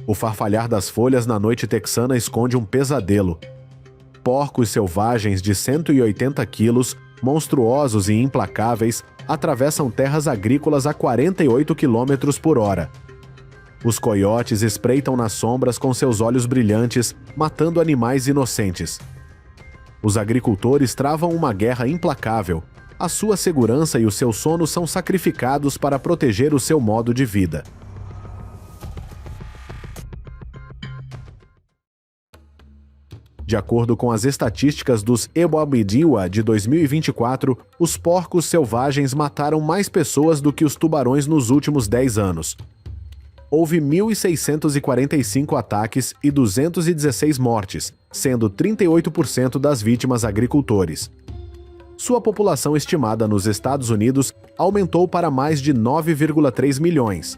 O farfalhar das folhas na noite texana esconde um pesadelo. Porcos selvagens de 180 quilos, monstruosos e implacáveis, atravessam terras agrícolas a 48 km por hora. Os coiotes espreitam nas sombras com seus olhos brilhantes, matando animais inocentes. Os agricultores travam uma guerra implacável. A sua segurança e o seu sono são sacrificados para proteger o seu modo de vida. De acordo com as estatísticas dos Eboabidiwa de 2024, os porcos selvagens mataram mais pessoas do que os tubarões nos últimos 10 anos. Houve 1.645 ataques e 216 mortes, sendo 38% das vítimas agricultores. Sua população estimada nos Estados Unidos aumentou para mais de 9,3 milhões.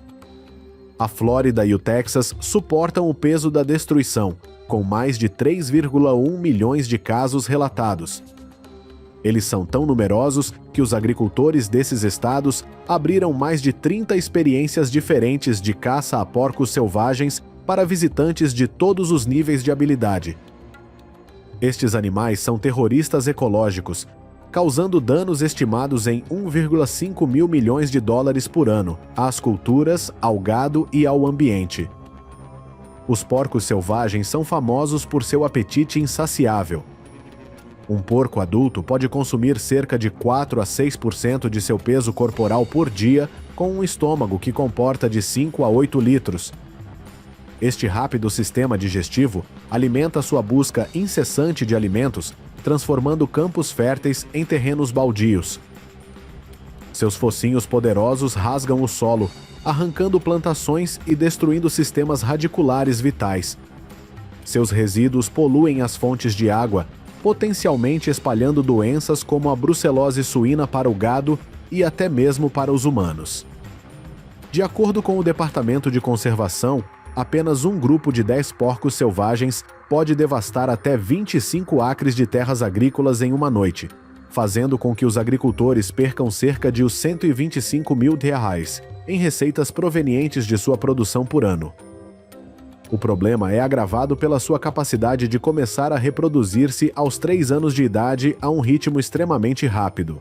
A Flórida e o Texas suportam o peso da destruição, com mais de 3,1 milhões de casos relatados. Eles são tão numerosos que os agricultores desses estados abriram mais de 30 experiências diferentes de caça a porcos selvagens para visitantes de todos os níveis de habilidade. Estes animais são terroristas ecológicos, causando danos estimados em 1,5 mil milhões de dólares por ano às culturas, ao gado e ao ambiente. Os porcos selvagens são famosos por seu apetite insaciável. Um porco adulto pode consumir cerca de 4 a 6% de seu peso corporal por dia, com um estômago que comporta de 5 a 8 litros. Este rápido sistema digestivo alimenta sua busca incessante de alimentos, transformando campos férteis em terrenos baldios. Seus focinhos poderosos rasgam o solo, arrancando plantações e destruindo sistemas radiculares vitais. Seus resíduos poluem as fontes de água, potencialmente espalhando doenças como a brucelose suína para o gado e até mesmo para os humanos. De acordo com o Departamento de Conservação, apenas um grupo de 10 porcos selvagens pode devastar até 25 acres de terras agrícolas em uma noite, fazendo com que os agricultores percam cerca de R$125 mil em receitas provenientes de sua produção por ano. O problema é agravado pela sua capacidade de começar a reproduzir-se aos 3 anos de idade a um ritmo extremamente rápido.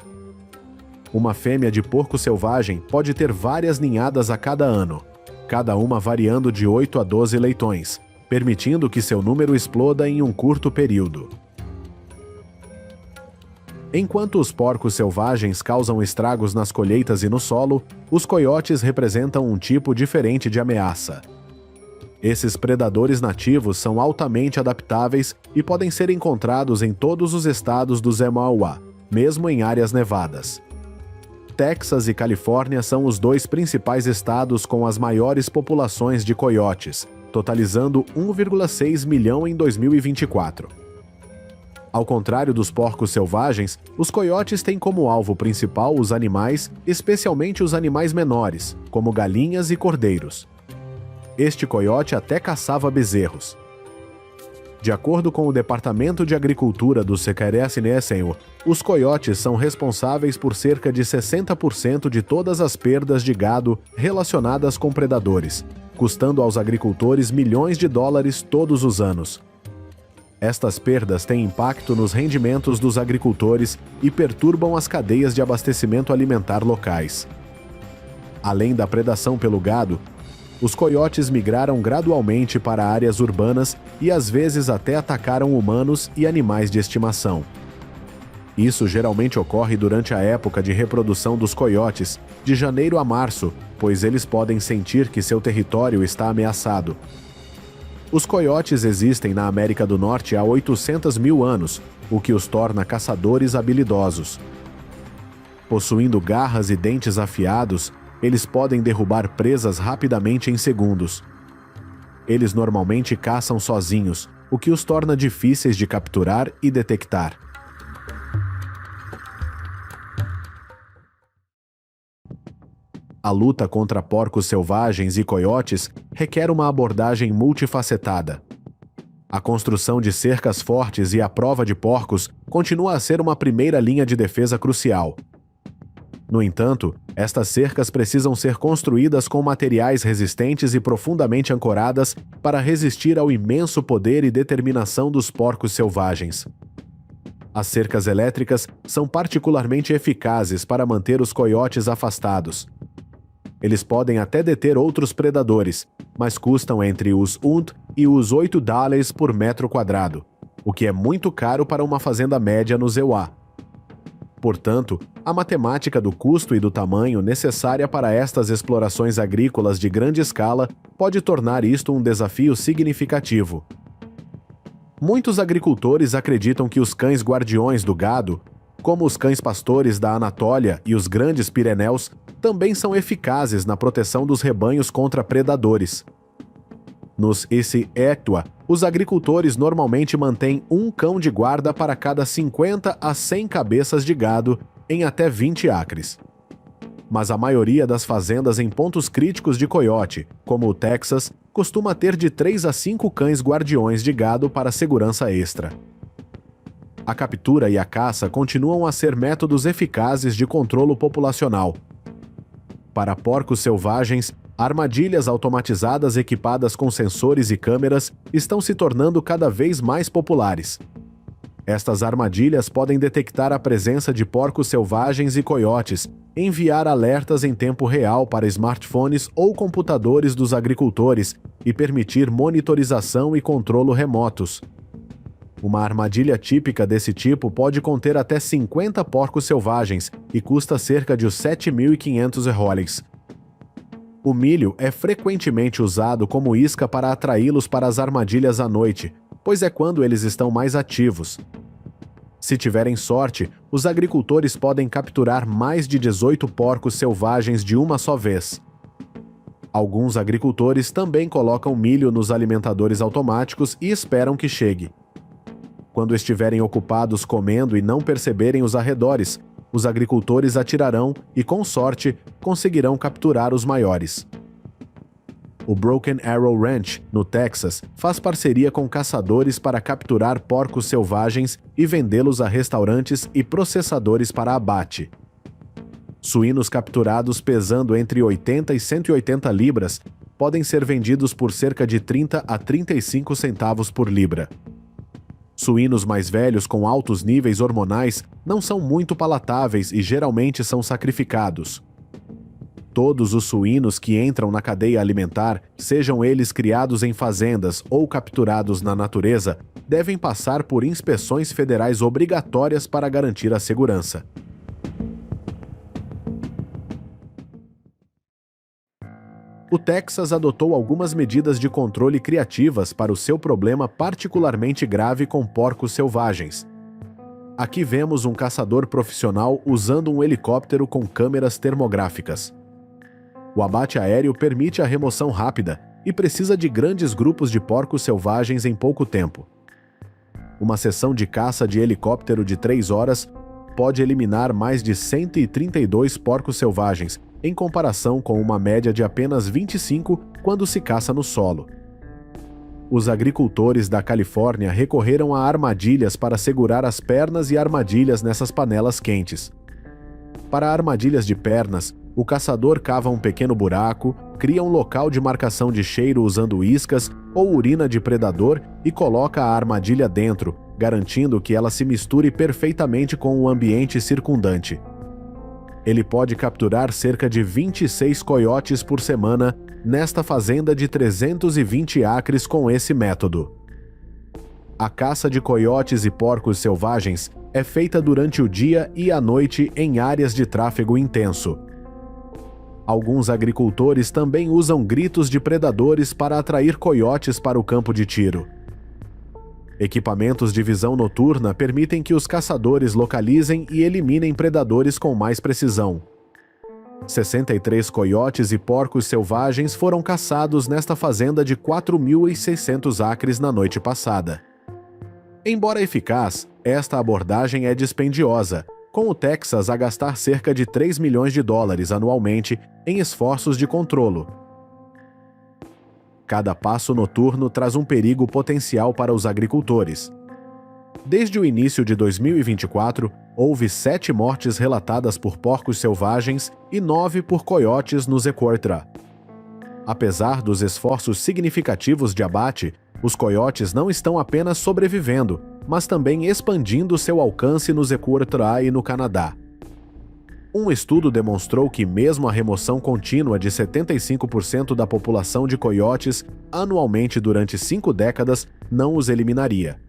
Uma fêmea de porco selvagem pode ter várias ninhadas a cada ano, cada uma variando de 8 a 12 leitões, permitindo que seu número exploda em um curto período. Enquanto os porcos selvagens causam estragos nas colheitas e no solo, os coiotes representam um tipo diferente de ameaça. Esses predadores nativos são altamente adaptáveis e podem ser encontrados em todos os estados do Zemauá, mesmo em áreas nevadas. Texas e Califórnia são os 2 principais estados com as maiores populações de coiotes, totalizando 1,6 milhão em 2024. Ao contrário dos porcos selvagens, os coiotes têm como alvo principal os animais, especialmente os animais menores, como galinhas e cordeiros. Este coiote até caçava bezerros. De acordo com o Departamento de Agricultura do Secretariado, os coiotes são responsáveis por cerca de 60% de todas as perdas de gado relacionadas com predadores, custando aos agricultores milhões de dólares todos os anos. Estas perdas têm impacto nos rendimentos dos agricultores e perturbam as cadeias de abastecimento alimentar locais. Além da predação pelo gado, os coiotes migraram gradualmente para áreas urbanas e às vezes até atacaram humanos e animais de estimação. Isso geralmente ocorre durante a época de reprodução dos coiotes, de janeiro a março, pois eles podem sentir que seu território está ameaçado. Os coiotes existem na América do Norte há 800 mil anos, o que os torna caçadores habilidosos. Possuindo garras e dentes afiados, eles podem derrubar presas rapidamente em segundos. Eles normalmente caçam sozinhos, o que os torna difíceis de capturar e detectar. A luta contra porcos selvagens e coiotes requer uma abordagem multifacetada. A construção de cercas fortes e a prova de porcos continua a ser uma primeira linha de defesa crucial. No entanto, estas cercas precisam ser construídas com materiais resistentes e profundamente ancoradas para resistir ao imenso poder e determinação dos porcos selvagens. As cercas elétricas são particularmente eficazes para manter os coiotes afastados. Eles podem até deter outros predadores, mas custam entre os $1 e os $8 por metro quadrado, o que é muito caro para uma fazenda média no Zeuá. Portanto, a matemática do custo e do tamanho necessária para estas explorações agrícolas de grande escala pode tornar isto um desafio significativo. Muitos agricultores acreditam que os cães guardiões do gado, como os cães pastores da Anatólia e os grandes Pirineus, também são eficazes na proteção dos rebanhos contra predadores. Nos Isi Equa, os agricultores normalmente mantêm um cão de guarda para cada 50 a 100 cabeças de gado em até 20 acres. Mas a maioria das fazendas em pontos críticos de coiote, como o Texas, costuma ter de 3 a 5 cães guardiões de gado para segurança extra. A captura e a caça continuam a ser métodos eficazes de controlo populacional. Para porcos selvagens, armadilhas automatizadas equipadas com sensores e câmeras estão se tornando cada vez mais populares. Estas armadilhas podem detectar a presença de porcos selvagens e coiotes, enviar alertas em tempo real para smartphones ou computadores dos agricultores e permitir monitorização e controlo remotos. Uma armadilha típica desse tipo pode conter até 50 porcos selvagens e custa cerca de $7.500. O milho é frequentemente usado como isca para atraí-los para as armadilhas à noite, pois é quando eles estão mais ativos. Se tiverem sorte, os agricultores podem capturar mais de 18 porcos selvagens de uma só vez. Alguns agricultores também colocam milho nos alimentadores automáticos e esperam que chegue. Quando estiverem ocupados comendo e não perceberem os arredores, os agricultores atirarão e, com sorte, conseguirão capturar os maiores. O Broken Arrow Ranch, no Texas, faz parceria com caçadores para capturar porcos selvagens e vendê-los a restaurantes e processadores para abate. Suínos capturados pesando entre 80 e 180 libras podem ser vendidos por cerca de 30 a 35 centavos por libra. Suínos mais velhos com altos níveis hormonais não são muito palatáveis e geralmente são sacrificados. Todos os suínos que entram na cadeia alimentar, sejam eles criados em fazendas ou capturados na natureza, devem passar por inspeções federais obrigatórias para garantir a segurança. O Texas adotou algumas medidas de controle criativas para o seu problema particularmente grave com porcos selvagens. Aqui vemos um caçador profissional usando um helicóptero com câmeras termográficas. O abate aéreo permite a remoção rápida e precisa de grandes grupos de porcos selvagens em pouco tempo. Uma sessão de caça de helicóptero de 3 horas pode eliminar mais de 132 porcos selvagens, em comparação com uma média de apenas 25 quando se caça no solo. Os agricultores da Califórnia recorreram a armadilhas para segurar as pernas e armadilhas nessas panelas quentes. Para armadilhas de pernas, o caçador cava um pequeno buraco, cria um local de marcação de cheiro usando iscas ou urina de predador e coloca a armadilha dentro, garantindo que ela se misture perfeitamente com o ambiente circundante. Ele pode capturar cerca de 26 coiotes por semana nesta fazenda de 320 acres com esse método. A caça de coiotes e porcos selvagens é feita durante o dia e à noite em áreas de tráfego intenso. Alguns agricultores também usam gritos de predadores para atrair coiotes para o campo de tiro. Equipamentos de visão noturna permitem que os caçadores localizem e eliminem predadores com mais precisão. 63 coiotes e porcos selvagens foram caçados nesta fazenda de 4.600 acres na noite passada. Embora eficaz, esta abordagem é dispendiosa, com o Texas a gastar cerca de $3 milhões anualmente em esforços de controlo. Cada passo noturno traz um perigo potencial para os agricultores. Desde o início de 2024, houve 7 mortes relatadas por porcos selvagens e 9 por coiotes no Equatra. Apesar dos esforços significativos de abate, os coiotes não estão apenas sobrevivendo, mas também expandindo seu alcance no Equatra e no Canadá. Um estudo demonstrou que mesmo a remoção contínua de 75% da população de coiotes anualmente durante 5 décadas não os eliminaria.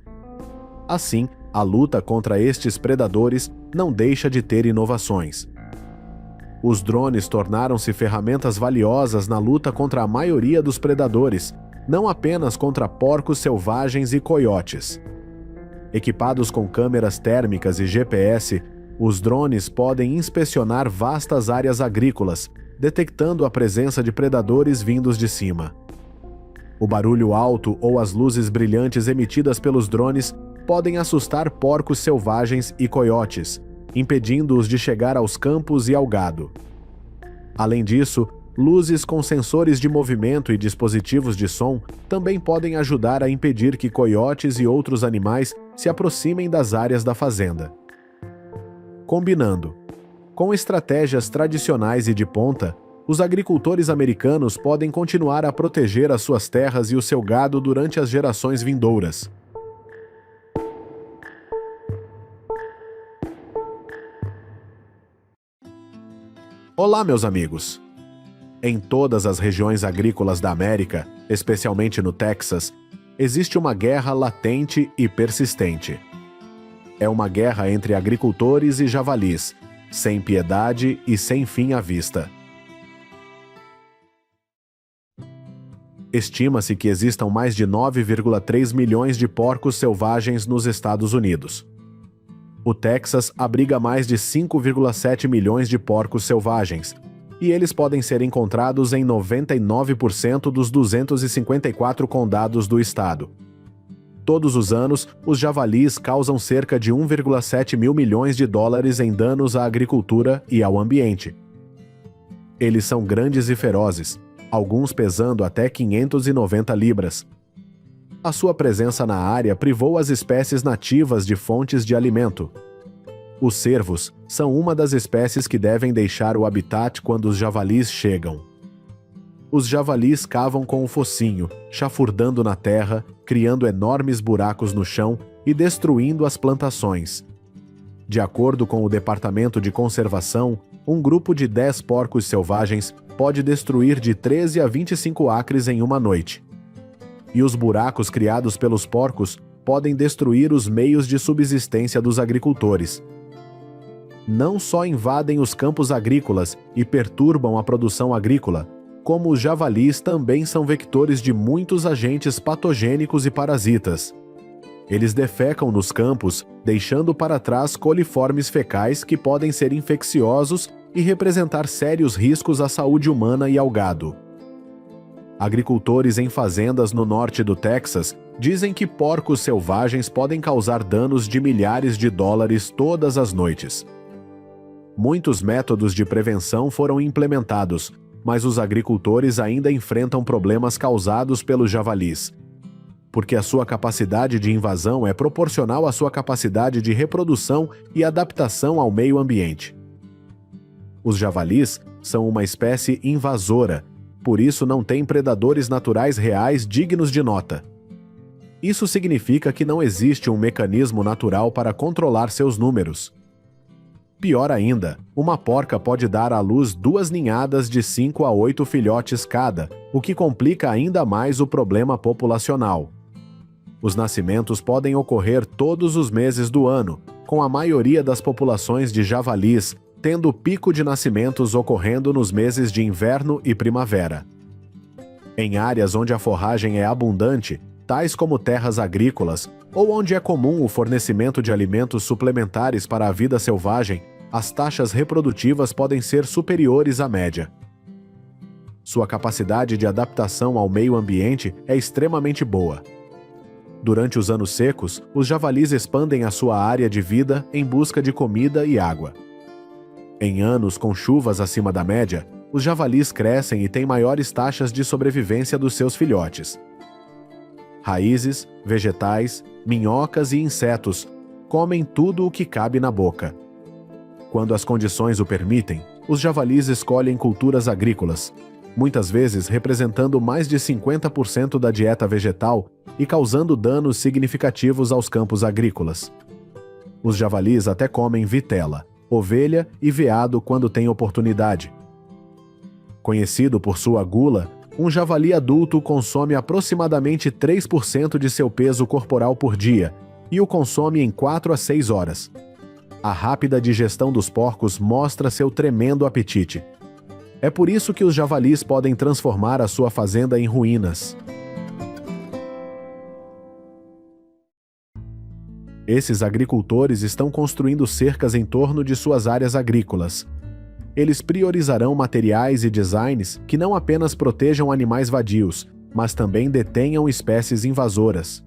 Assim, a luta contra estes predadores não deixa de ter inovações. Os drones tornaram-se ferramentas valiosas na luta contra a maioria dos predadores, não apenas contra porcos selvagens e coiotes. Equipados com câmeras térmicas e GPS, os drones podem inspecionar vastas áreas agrícolas, detectando a presença de predadores vindos de cima. O barulho alto ou as luzes brilhantes emitidas pelos drones podem assustar porcos selvagens e coiotes, impedindo-os de chegar aos campos e ao gado. Além disso, luzes com sensores de movimento e dispositivos de som também podem ajudar a impedir que coiotes e outros animais se aproximem das áreas da fazenda. Combinando. Com estratégias tradicionais e de ponta, os agricultores americanos podem continuar a proteger as suas terras e o seu gado durante as gerações vindouras. Olá, meus amigos! Em todas as regiões agrícolas da América, especialmente no Texas, existe uma guerra latente e persistente. É uma guerra entre agricultores e javalis, sem piedade e sem fim à vista. Estima-se que existam mais de 9,3 milhões de porcos selvagens nos Estados Unidos. O Texas abriga mais de 5,7 milhões de porcos selvagens, e eles podem ser encontrados em 99% dos 254 condados do estado. Todos os anos, os javalis causam cerca de 1,7 mil milhões de dólares em danos à agricultura e ao ambiente. Eles são grandes e ferozes, alguns pesando até 590 libras. A sua presença na área privou as espécies nativas de fontes de alimento. Os cervos são uma das espécies que devem deixar o habitat quando os javalis chegam. Os javalis cavam com o focinho, chafurdando na terra, criando enormes buracos no chão e destruindo as plantações. De acordo com o Departamento de Conservação, um grupo de 10 porcos selvagens pode destruir de 13 a 25 acres em uma noite. E os buracos criados pelos porcos podem destruir os meios de subsistência dos agricultores. Não só invadem os campos agrícolas e perturbam a produção agrícola, como os javalis também são vectores de muitos agentes patogênicos e parasitas. Eles defecam nos campos, deixando para trás coliformes fecais que podem ser infecciosos e representar sérios riscos à saúde humana e ao gado. Agricultores em fazendas no norte do Texas dizem que porcos selvagens podem causar danos de milhares de dólares todas as noites. Muitos métodos de prevenção foram implementados, mas os agricultores ainda enfrentam problemas causados pelos javalis, porque a sua capacidade de invasão é proporcional à sua capacidade de reprodução e adaptação ao meio ambiente. Os javalis são uma espécie invasora, por isso não têm predadores naturais reais dignos de nota. Isso significa que não existe um mecanismo natural para controlar seus números. Pior ainda, uma porca pode dar à luz 2 ninhadas de 5 a 8 filhotes cada, o que complica ainda mais o problema populacional. Os nascimentos podem ocorrer todos os meses do ano, com a maioria das populações de javalis tendo o pico de nascimentos ocorrendo nos meses de inverno e primavera. Em áreas onde a forragem é abundante, tais como terras agrícolas, ou onde é comum o fornecimento de alimentos suplementares para a vida selvagem, as taxas reprodutivas podem ser superiores à média. Sua capacidade de adaptação ao meio ambiente é extremamente boa. Durante os anos secos, os javalis expandem a sua área de vida em busca de comida e água. Em anos com chuvas acima da média, os javalis crescem e têm maiores taxas de sobrevivência dos seus filhotes. raízes, vegetais, minhocas e insetos, comem tudo o que cabe na boca. Quando as condições o permitem, os javalis escolhem culturas agrícolas, muitas vezes representando mais de 50% da dieta vegetal e causando danos significativos aos campos agrícolas. Os javalis até comem vitela, ovelha e veado quando têm oportunidade. Conhecido por sua gula, um javali adulto consome aproximadamente 3% de seu peso corporal por dia e o consome em 4 a 6 horas. A rápida digestão dos porcos mostra seu tremendo apetite. É por isso que os javalis podem transformar a sua fazenda em ruínas. Esses agricultores estão construindo cercas em torno de suas áreas agrícolas. Eles priorizarão materiais e designs que não apenas protejam animais vadios, mas também detenham espécies invasoras.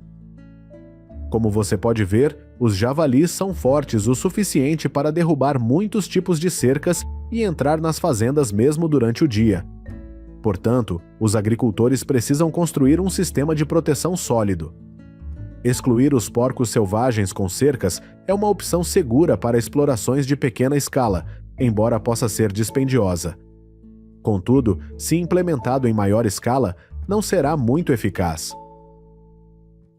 Como você pode ver, os javalis são fortes o suficiente para derrubar muitos tipos de cercas e entrar nas fazendas mesmo durante o dia. Portanto, os agricultores precisam construir um sistema de proteção sólido. Excluir os porcos selvagens com cercas é uma opção segura para explorações de pequena escala, embora possa ser dispendiosa. Contudo, se implementado em maior escala, não será muito eficaz.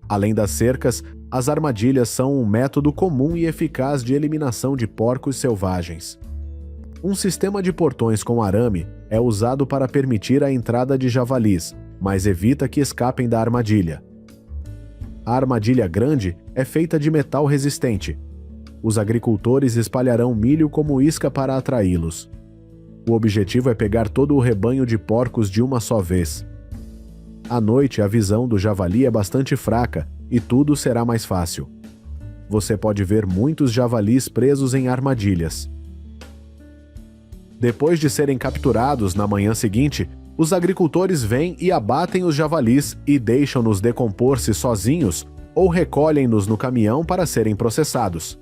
Além das cercas, as armadilhas são um método comum e eficaz de eliminação de porcos selvagens. Um sistema de portões com arame é usado para permitir a entrada de javalis, mas evita que escapem da armadilha. A armadilha grande é feita de metal resistente. Os agricultores espalharão milho como isca para atraí-los. O objetivo é pegar todo o rebanho de porcos de uma só vez. À noite, a visão do javali é bastante fraca e tudo será mais fácil. Você pode ver muitos javalis presos em armadilhas. Depois de serem capturados na manhã seguinte, os agricultores vêm e abatem os javalis e deixam-nos decompor-se sozinhos ou recolhem-nos no caminhão para serem processados.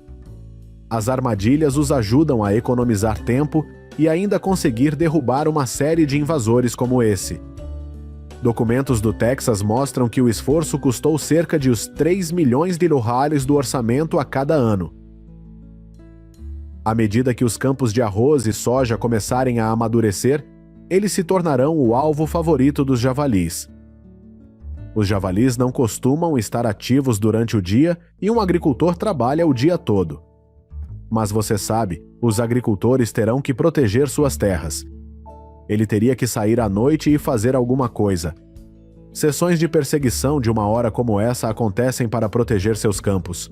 As armadilhas os ajudam a economizar tempo e ainda conseguir derrubar uma série de invasores como esse. Documentos do Texas mostram que o esforço custou cerca de os 3 milhões de dólares do orçamento a cada ano. À medida que os campos de arroz e soja começarem a amadurecer, eles se tornarão o alvo favorito dos javalis. Os javalis não costumam estar ativos durante o dia e um agricultor trabalha o dia todo. Mas você sabe, os agricultores terão que proteger suas terras. Ele teria que sair à noite e fazer alguma coisa. Sessões de perseguição de uma hora como essa acontecem para proteger seus campos.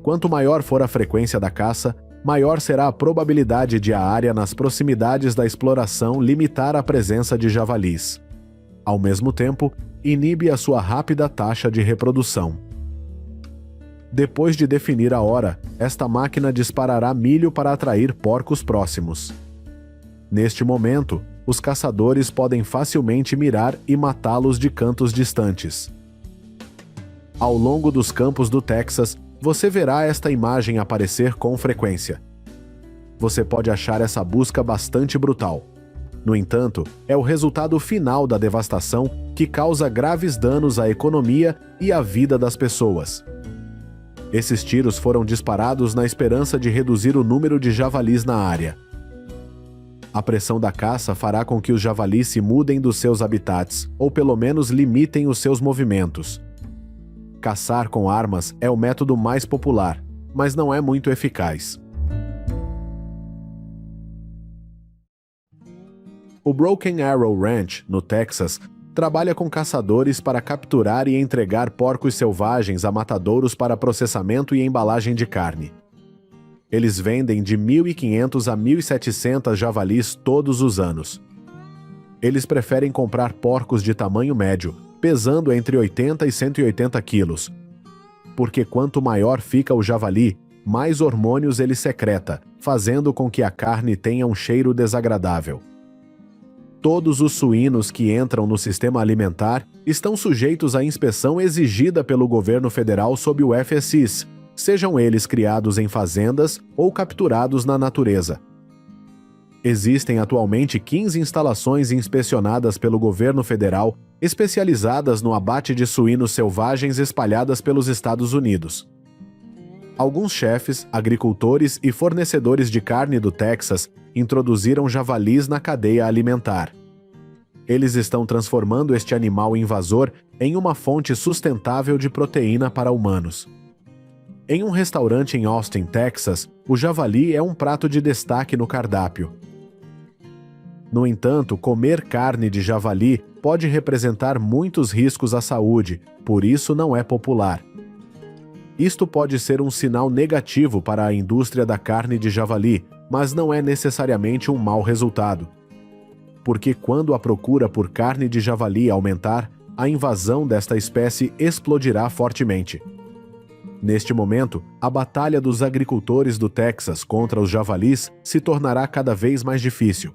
Quanto maior for a frequência da caça, maior será a probabilidade de a área nas proximidades da exploração limitar a presença de javalis. Ao mesmo tempo, inibe a sua rápida taxa de reprodução. Depois de definir a hora, esta máquina disparará milho para atrair porcos próximos. Neste momento, os caçadores podem facilmente mirar e matá-los de cantos distantes. Ao longo dos campos do Texas, você verá esta imagem aparecer com frequência. Você pode achar essa busca bastante brutal. No entanto, é o resultado final da devastação que causa graves danos à economia e à vida das pessoas. Esses tiros foram disparados na esperança de reduzir o número de javalis na área. A pressão da caça fará com que os javalis se mudem dos seus habitats, ou pelo menos limitem os seus movimentos. Caçar com armas é o método mais popular, mas não é muito eficaz. O Broken Arrow Ranch, no Texas, trabalha com caçadores para capturar e entregar porcos selvagens a matadouros para processamento e embalagem de carne. Eles vendem de 1.500 a 1.700 javalis todos os anos. Eles preferem comprar porcos de tamanho médio, pesando entre 80 e 180 quilos. Porque quanto maior fica o javali, mais hormônios ele secreta, fazendo com que a carne tenha um cheiro desagradável. Todos os suínos que entram no sistema alimentar estão sujeitos à inspeção exigida pelo governo federal sob o FSIS, sejam eles criados em fazendas ou capturados na natureza. Existem atualmente 15 instalações inspecionadas pelo governo federal especializadas no abate de suínos selvagens espalhadas pelos Estados Unidos. Alguns chefes, agricultores e fornecedores de carne do Texas introduziram javalis na cadeia alimentar. Eles estão transformando este animal invasor em uma fonte sustentável de proteína para humanos. Em um restaurante em Austin, Texas, o javali é um prato de destaque no cardápio. No entanto, comer carne de javali pode representar muitos riscos à saúde, por isso não é popular. Isto pode ser um sinal negativo para a indústria da carne de javali, mas não é necessariamente um mau resultado. Porque quando a procura por carne de javali aumentar, a invasão desta espécie explodirá fortemente. Neste momento, a batalha dos agricultores do Texas contra os javalis se tornará cada vez mais difícil.